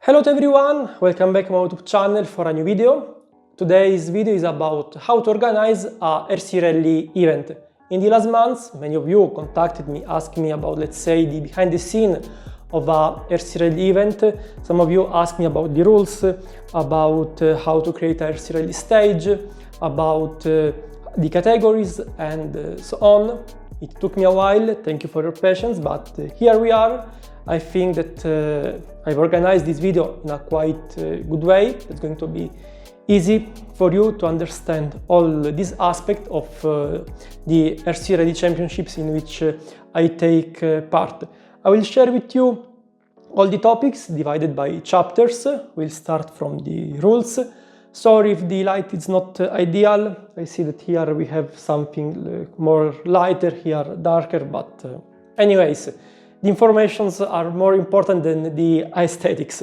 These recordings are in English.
Hello to everyone, welcome back to my YouTube channel for a new video. Today's video is about how to organize a RC Rally event. In the last months, many of you contacted me asking me about, let's say, the behind the scene of a RC Rally event. Some of you asked me about the rules, about how to create a RC Rally stage, about the categories and so on. It took me a while, thank you for your patience, but here we are. I think that I've organized this video in a quite good way. It's going to be easy for you to understand all these aspects of the RC Rally Championships in which I take part. I will share with you all the topics divided by chapters. We'll start from the rules. Sorry if the light is not ideal. I see that here we have something more lighter, here darker, but anyways, the informations are more important than the aesthetics.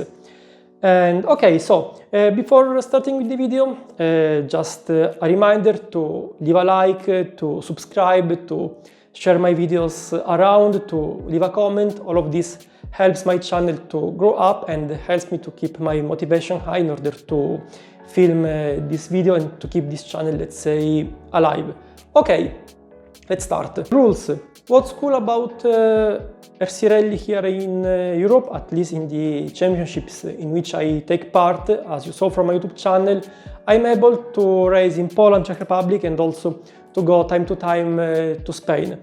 And okay, so before starting with the video, just a reminder to leave a like, to subscribe, to share my videos around, to leave a comment. All of this helps my channel to grow up and helps me to keep my motivation high in order to film this video and to keep this channel, let's say, alive. Okay, let's start. Rules. What's cool about RC Rally here in Europe, at least in the championships in which I take part, as you saw from my YouTube channel, I'm able to race in Poland, Czech Republic, and also to go time to time to Spain.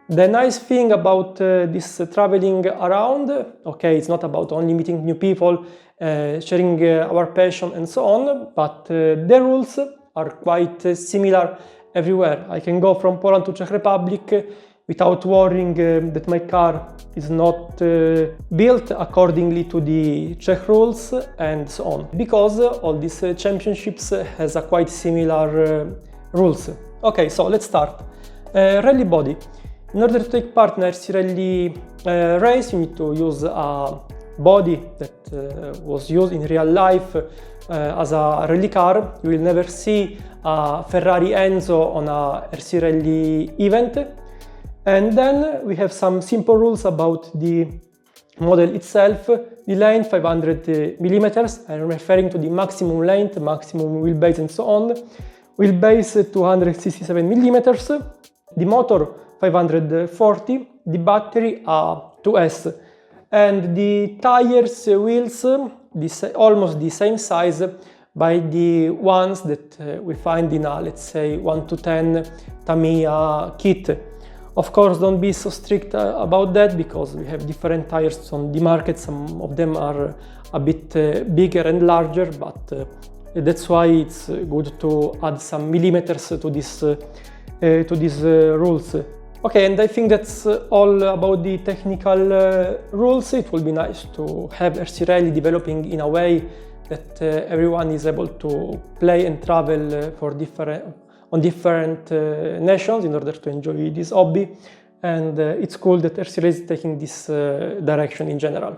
The nice thing about this traveling around, okay, it's not about only meeting new people, sharing our passion and so on, but the rules are quite similar everywhere. I can go from Poland to Czech Republic without worrying that my car is not built accordingly to the Czech rules and so on, because all these championships has a quite similar rules. Okay, so let's start. Rally body. In order to take part in a RC Rally race, you need to use a body that was used in real life as a rally car. You will never see a Ferrari Enzo on a RC Rally event. And then we have some simple rules about the model itself. The length 500 millimeters. I'm referring to the maximum length, maximum wheelbase and so on. Wheelbase 267 millimeters. The motor 540. The battery 2S. And the tires, wheels, almost the same size by the ones that we find in a, let's say, 1-10 Tamiya kit. Of course, don't be so strict about that, because we have different tires on the market. Some of them are a bit bigger and larger, but that's why it's good to add some millimeters to these rules. Okay, and I think that's all about the technical rules. It will be nice to have RC Rally developing in a way that everyone is able to play and travel on different nations in order to enjoy this hobby, and it's cool that RC Rally is taking this direction in general.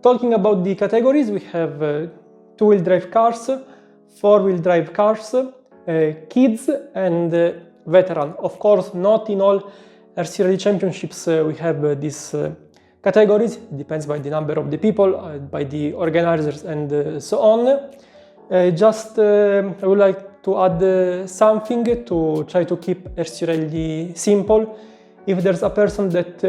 Talking about the categories, we have two-wheel drive cars, four-wheel drive cars, kids and veteran. Of course, not in all RC Rally championships we have these categories. It depends by the number of the people, by the organizers and so on. I would like to add something to try to keep RC Rally simple. If there's a person that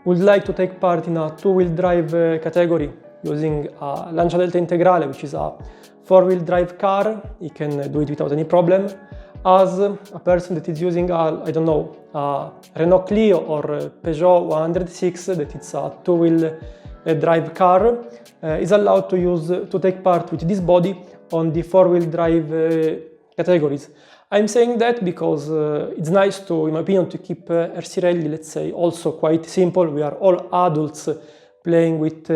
would like to take part in a two-wheel drive category using a Lancia Delta Integrale, which is a four-wheel drive car, he can do it without any problem. As a person that is using a, I don't know, a Renault Clio or Peugeot 106, that it's a two-wheel drive car, is allowed to take part with this body on the four-wheel drive categories. I'm saying that because it's nice to, in my opinion, to keep RC Rally, let's say, also quite simple. We are all adults playing with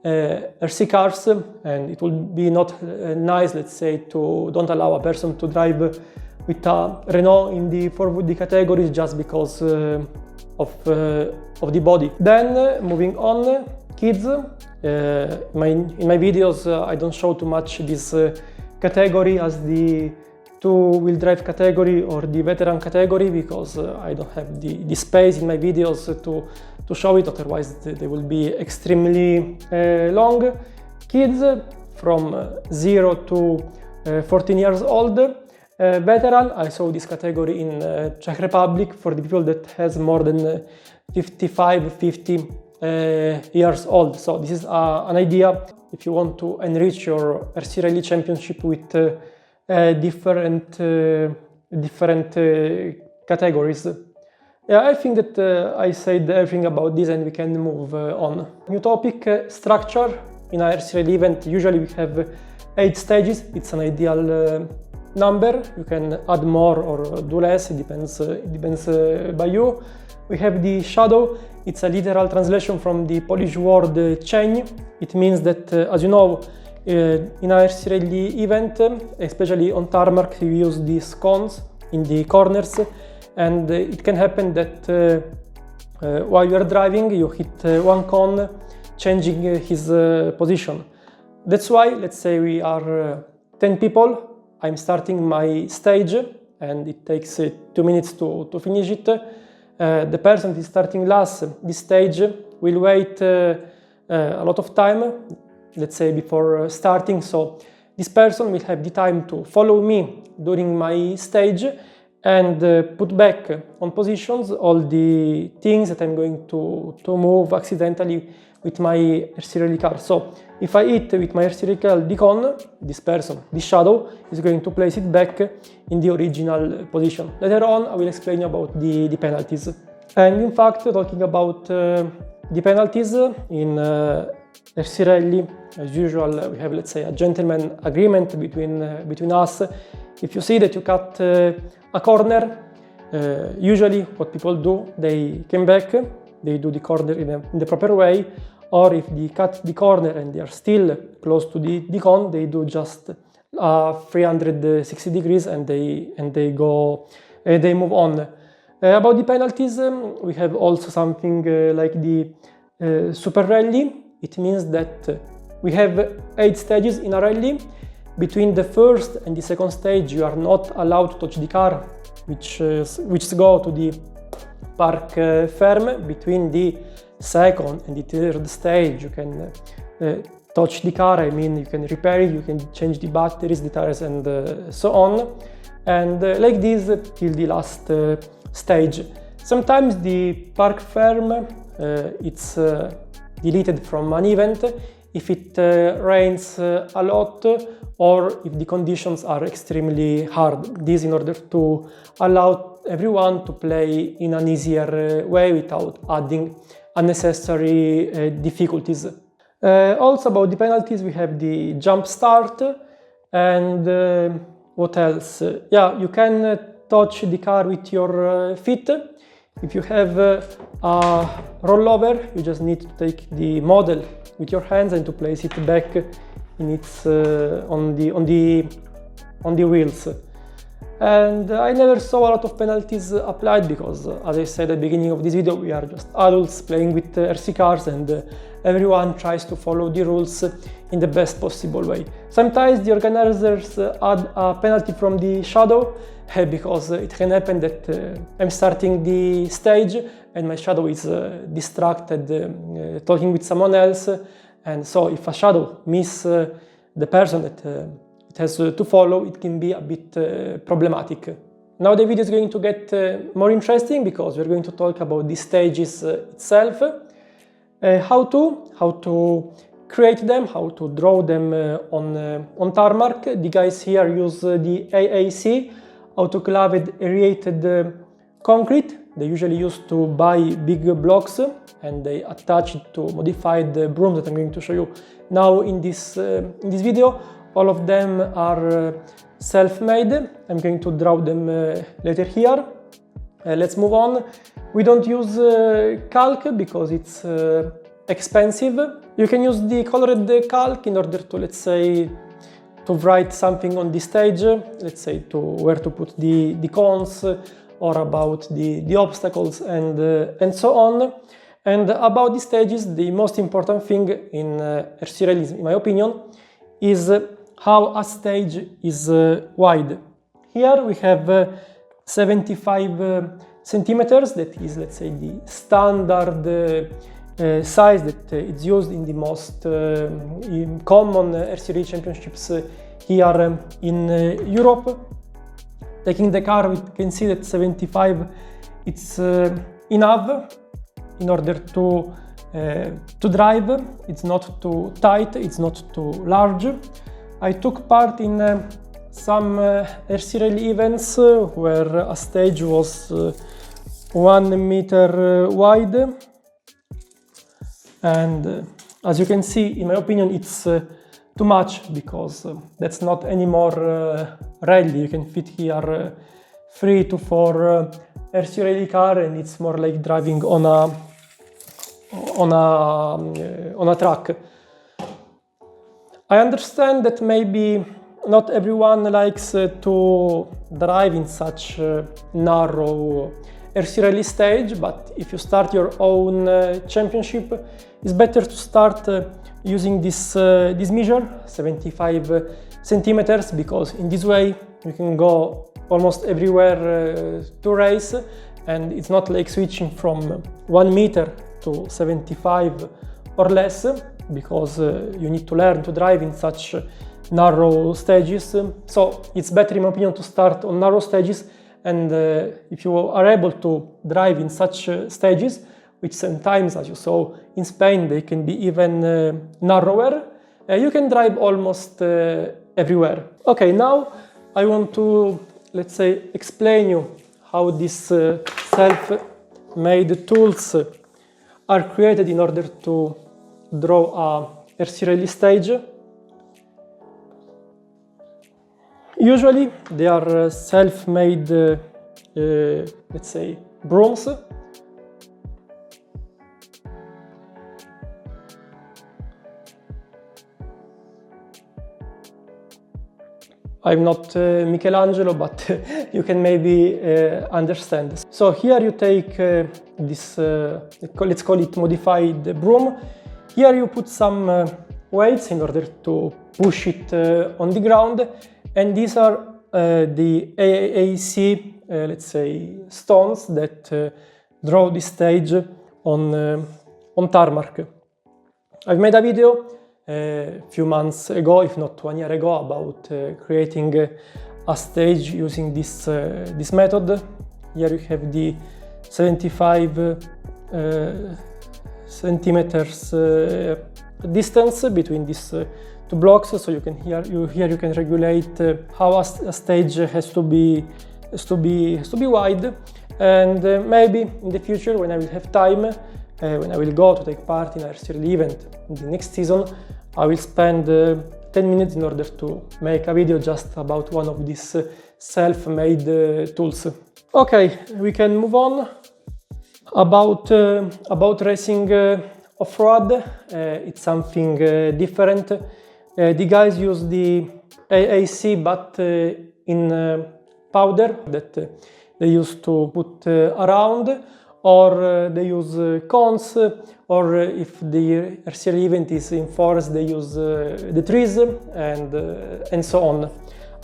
RC cars, and it would be not nice, let's say, to don't allow a person to drive with a Renault in the four-wheel categories just because of the body. Then moving on, kids. In my videos I don't show too much this category, as the two-wheel drive category or the veteran category, because I don't have the space in my videos to show it, otherwise they will be extremely long. Kids from 0 to 14 years old. Veteran, I saw this category in Czech Republic for the people that has more than 50 years old. So this is an idea if you want to enrich your RC Rally Championship with different categories. Yeah, I think that I said everything about this and we can move on. New topic, structure. In our RC Rally event, usually we have 8 stages. It's an ideal number. You can add more or do less, it depends by you. We have the shadow. It's a literal translation from the Polish word cień. It means that, as you know, in our RC Rally event, especially on tarmac, we use these cones in the corners, and it can happen that while you are driving, you hit one cone, changing his position. That's why, let's say we are 10 people, I'm starting my stage and it takes 2 minutes to finish it. The person that is starting last this stage will wait a lot of time, let's say before starting, so this person will have the time to follow me during my stage and put back on positions all the things that I'm going to move accidentally with my RC Rally car. So if I hit with my RC Rally car the cone, this person, this shadow, is going to place it back in the original position. Later on I will explain about the penalties. And in fact, talking about the penalties in RC Rally, as usual we have, let's say, a gentleman agreement between us. If you see that you cut a corner, usually what people do, they come back, they do the corner in the proper way, or if they cut the corner and they are still close to the cone, they do just 360 degrees and they move on. About the penalties, we have also something like the Super Rally. It means that we have 8 stages in a rally. Between the first and the second stage, you are not allowed to touch the car, which go to the park ferm. Between the second and the third stage, you can touch the car. I mean, you can repair it, you can change the batteries, the tires, and so on. And like this till the last stage. Sometimes the park firm it's deleted from an event if it rains a lot or if the conditions are extremely hard. This in order to allow everyone to play in an easier way without adding unnecessary difficulties. Also about the penalties, we have the jump start and what else? Yeah, you can touch the car with your feet. If you have a rollover, you just need to take the model with your hands and to place it back in its on the wheels. And I never saw a lot of penalties applied because, as I said at the beginning of this video, we are just adults playing with RC cars and everyone tries to follow the rules in the best possible way. Sometimes the organizers add a penalty from the shadow because it can happen that I'm starting the stage and my shadow is distracted talking with someone else, and so if a shadow misses the person that it has to follow, it can be a bit problematic. Now the video is going to get more interesting because we're going to talk about the stages itself, how to create them, how to draw them on tarmac. The guys here use the AAC, autoclaved aerated concrete. They usually used to buy big blocks and they attach it to modified brooms that I'm going to show you now in this video. All of them are self-made. I'm going to draw them later here. Let's move on. We don't use calc because it's expensive. You can use the colored calc in order to, let's say, to write something on the stage, let's say to where to put the cones or about the obstacles and so on. And about the stages, the most important thing in RC Rally, in my opinion, is how a stage is wide. Here we have 75 centimeters, that is, let's say, the standard size that is used in the most common RC championships here in Europe. Taking the car, we can see that 75 it's enough in order to drive. It's not too tight, it's not too large. I took part in some RC rally events where a stage was 1 meter wide, and as you can see, in my opinion, it's too much, because that's not anymore rally. You can fit here 3 to 4 RC rally car, and it's more like driving on a track. I understand that maybe not everyone likes to drive in such narrow RC rally stage, but if you start your own championship, it's better to start using this measure, 75 centimeters, because in this way you can go almost everywhere to race, and it's not like switching from 1 meter to 75 or less, because you need to learn to drive in such narrow stages. So it's better, in my opinion, to start on narrow stages, and if you are able to drive in such stages, which sometimes, as you saw in Spain, they can be even narrower, you can drive almost everywhere. Okay, now I want to, let's say, explain you how these self-made tools are created in order to draw a RC rally stage. Usually they are self-made, let's say, brooms. I'm not Michelangelo, but you can maybe understand. So here you take this, let's call it modified broom. Here you put some weights in order to push it on the ground, and these are the AAC, let's say, stones that draw this stage on tarmac. I've made a video a few months ago, if not 1 year ago, about creating a stage using this method. Here you have the 75 centimeters distance between these two blocks, so you can here you can regulate how a stage has to be wide. And maybe in the future, when I will have time, when I will go to take part in a RC rally event in the next season, I will spend 10 minutes in order to make a video just about one of these self-made tools. Okay, we can move on. About racing off-road, it's something different. The guys use the AAC, but in powder that they used to put around, or they use cones, or if the RC rally event is in forest, they use the trees, and so on.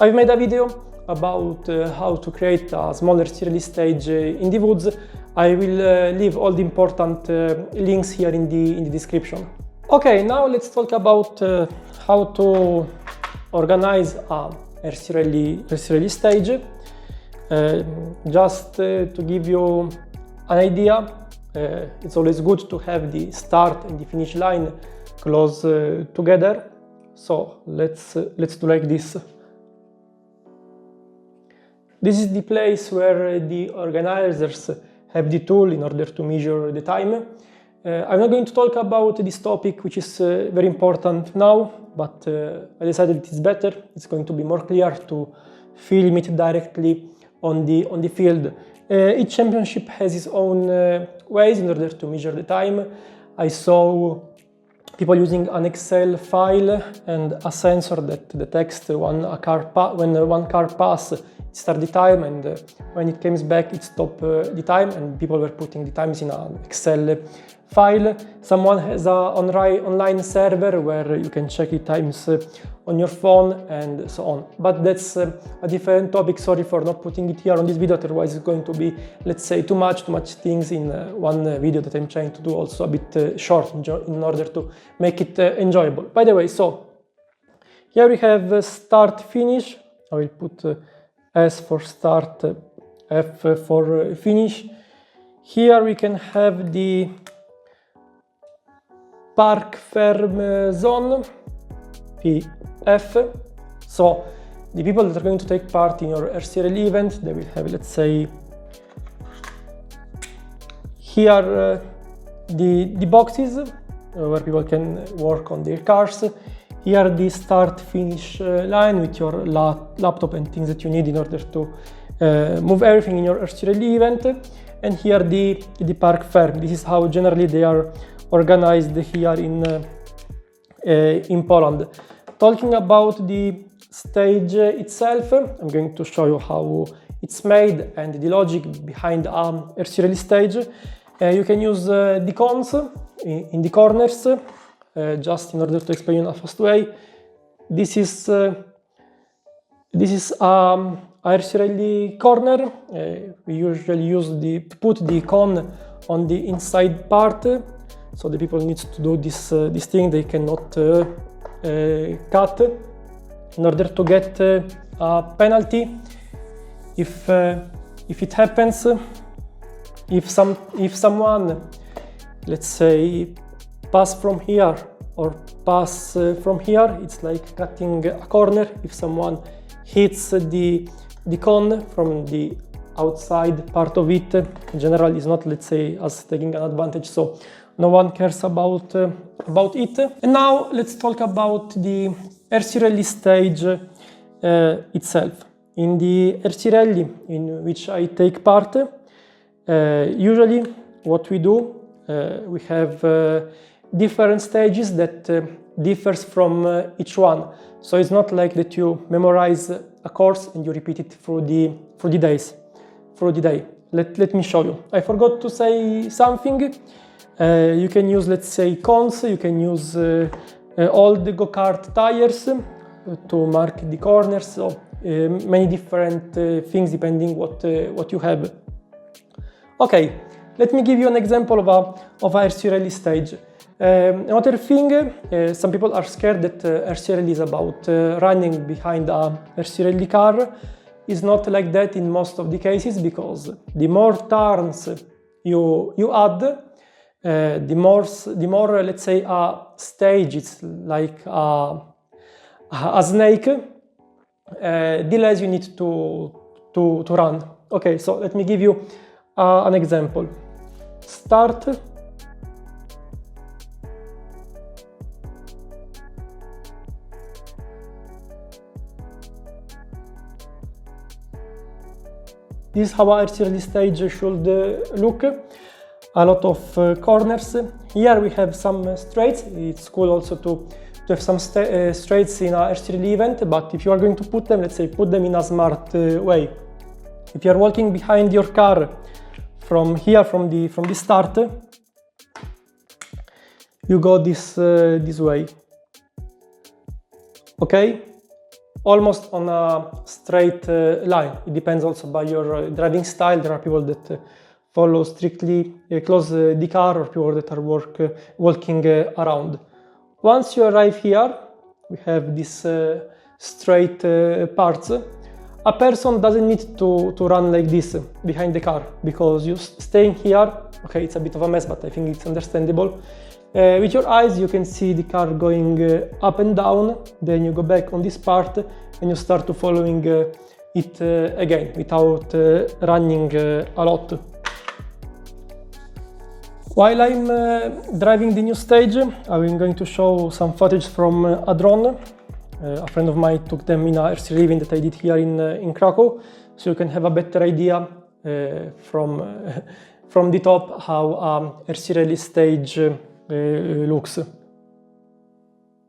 I've made a video about how to create a small RC rally stage in the woods. I will leave all the important links here in the description. Okay, now let's talk about how to organize a RC rally stage. Just to give you an idea, it's always good to have the start and the finish line close together. So let's do like this. This is the place where the organizers have the tool in order to measure the time. I'm not going to talk about this topic, which is very important now, but I decided it is better. It's going to be more clear to film it directly on the field. Each championship has its own ways in order to measure the time. I saw people using an Excel file and a sensor that detects when one car passes start the time, and when it comes back it stop the time, and people were putting the times in an Excel file. Someone has an online server where you can check the times on your phone and so on. But that's a different topic. Sorry for not putting it here on this video, otherwise it's going to be, let's say, too much things in one video that I'm trying to do also a bit short in order to make it enjoyable. By the way, so here we have start finish. I will put S for start, F for finish. Here we can have the park ferm zone, PF. So the people that are going to take part in your RCRL event, they will have, let's say, here the boxes where people can work on their cars. Here the start finish line with your laptop and things that you need in order to move everything in your RCRL event. And here the park ferm. This is how generally they are organized here in Poland. Talking about the stage itself, I'm going to show you how it's made and the logic behind RCRL stage. You can use the cons in the corners, just in order to explain in a fast way. This is RCRL corner. We usually use to put the con on the inside part, so the people need to do this thing. They cannot cut in order to get a penalty if it happens. If someone, let's say, pass from here or pass from here, it's like cutting a corner. If someone hits the con from the outside part of it, in general is not, let's say, as taking an advantage, so no one cares about it. And now let's talk about the RCRL stage itself. In the RCRL in which I take part, usually what we do, we have different stages that differs from each one. So it's not like that you memorize a course and you repeat it through the day. Let me show you. I forgot to say something. You can use, let's say, cons. You can use all the go-kart tires to mark the corners. So many different things depending what you have. Okay, let me give you an example of a RCRL stage. Another thing, some people are scared that RCRL is about running behind a RCRL car. It's not like that in most of the cases, because the more turns you add, the more, let's say, a stage, it's like a snake, the less you need to run. Okay, so let me give you an example. Start. This is how a RCRL stage should look. A lot of corners. Here we have some straights. It's cool also to have some straights in a RCRL event, but if you are going to put them, let's say, put them in a smart way. If you are walking behind your car from here, from the start, you go this way. Okay? Almost on a straight line. It depends also by your driving style. There are people that follow strictly close the car, or people that are walking around. Once you arrive here, we have these straight parts. A person doesn't need to run like this behind the car, because you staying here, okay, it's a bit of a mess, but I think it's understandable. With your eyes you can see the car going up and down, then you go back on this part and you start to following it again without running a lot. While I'm driving the new stage, I'm going to show some footage from a drone. A friend of mine took them in a RCRL event that I did here in Krakow, so you can have a better idea from the top how RCRL stage looks.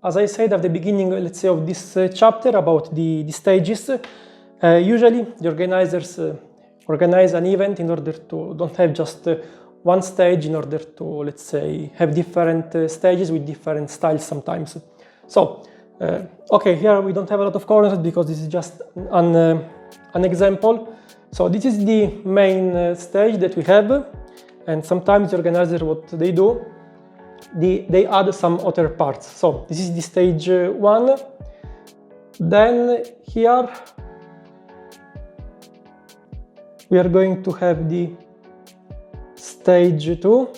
As I said at the beginning, let's say, of this chapter about the stages, Usually the organizers organize an event in order to don't have just one stage, in order to, let's say, have different stages with different styles sometimes. So, okay, here we don't have a lot of corners because this is just an example. So this is the main stage that we have, and sometimes the organizer, what they do, they add some other parts. So this is the stage 1. Then here we are going to have the stage 2.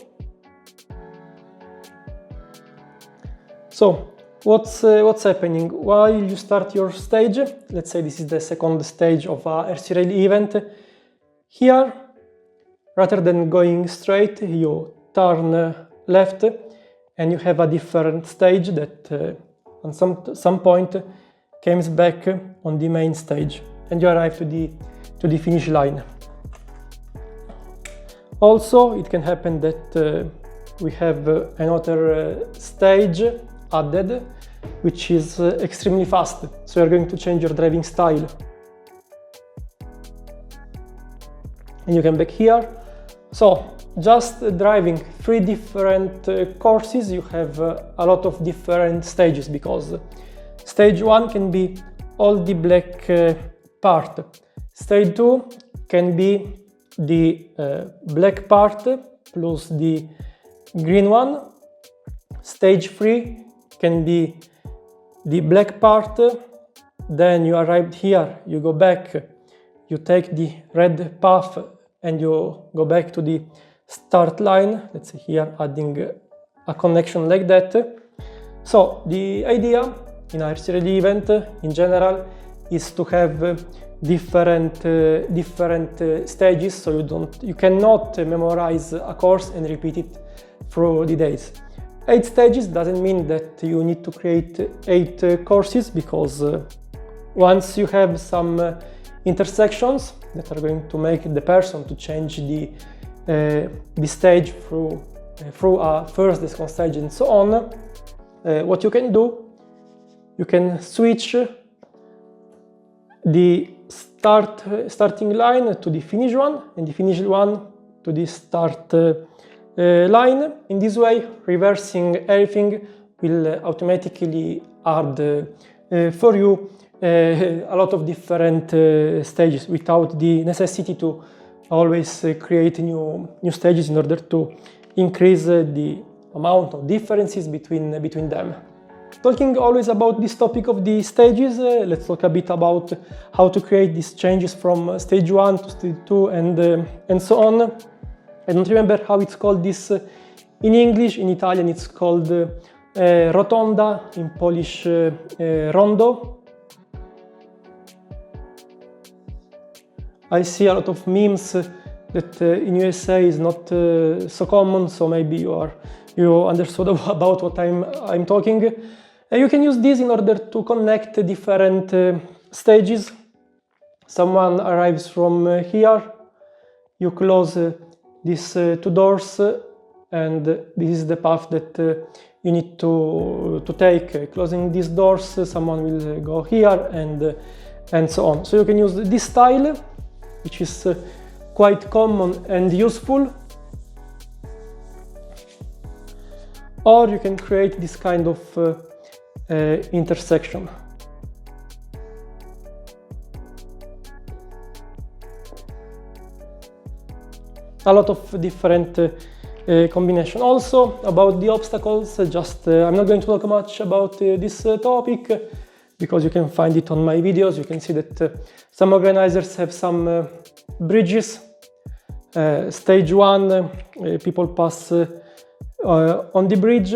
So what's happening while you start your stage? Let's say this is the second stage of a RC Rally event. Here, rather than going straight, you turn left, and you have a different stage that on some point comes back on the main stage, and you arrive to the finish line. Also, it can happen that we have another stage added, which is extremely fast. So you're going to change your driving style. And you come back here. So just driving 3 different courses, you have a lot of different stages, because stage 1 can be all the black part. Stage 2 can be the black part plus the green one. Stage 3 can be the black part, then you arrived here, you go back, you take the red path and you go back to the start line. Let's say here adding a connection like that. So the idea in a RC Rally event in general is to have different stages, so you cannot memorize a course and repeat it through the days. 8 stages doesn't mean that you need to create 8 courses, because once you have some intersections that are going to make the person to change the stage through a first, the second stage, and so on, what you can do, you can switch the starting line to the finish one, and the finish one to the start line. In this way, reversing everything will automatically add for you a lot of different stages, without the necessity to always create new stages in order to increase the amount of differences between them. Talking always about this topic of the stages, let's talk a bit about how to create these changes from stage 1 to stage 2 and so on. I don't remember how it's called this in English. In Italian it's called rotonda, in Polish rondo. I see a lot of memes that in USA is not so common, so maybe you understood about what I'm talking. You can use this in order to connect different stages. Someone arrives from here, you close these 2 doors, and this is the path that you need to take. Closing these doors, someone will go here, and so on. So you can use this style, which is quite common and useful, or you can create this kind of intersection. A lot of different combination. Also about the obstacles, I'm not going to talk much about this topic, because you can find it on my videos. You can see that some organizers have some bridges. Stage 1, people pass on the bridge,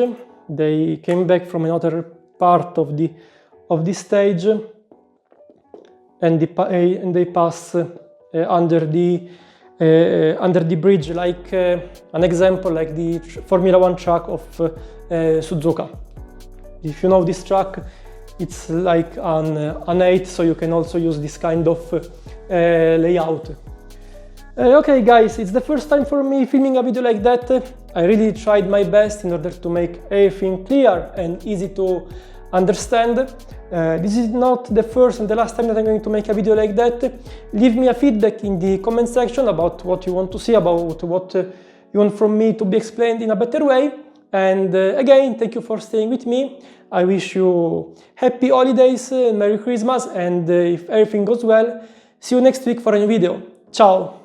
they came back from another part of the stage, and they pass under the bridge, like an example, like the Formula 1 track of Suzuka. If you know this track, it's like an 8, so you can also use this kind of layout. Okay guys, it's the first time for me filming a video like that. I really tried my best in order to make everything clear and easy to understand. This is not the first and the last time that I'm going to make a video like that. Leave me a feedback in the comment section about what you want to see, about what you want from me to be explained in a better way. And again, thank you for staying with me. I wish you happy holidays, Merry Christmas, and if everything goes well, see you next week for a new video. Ciao!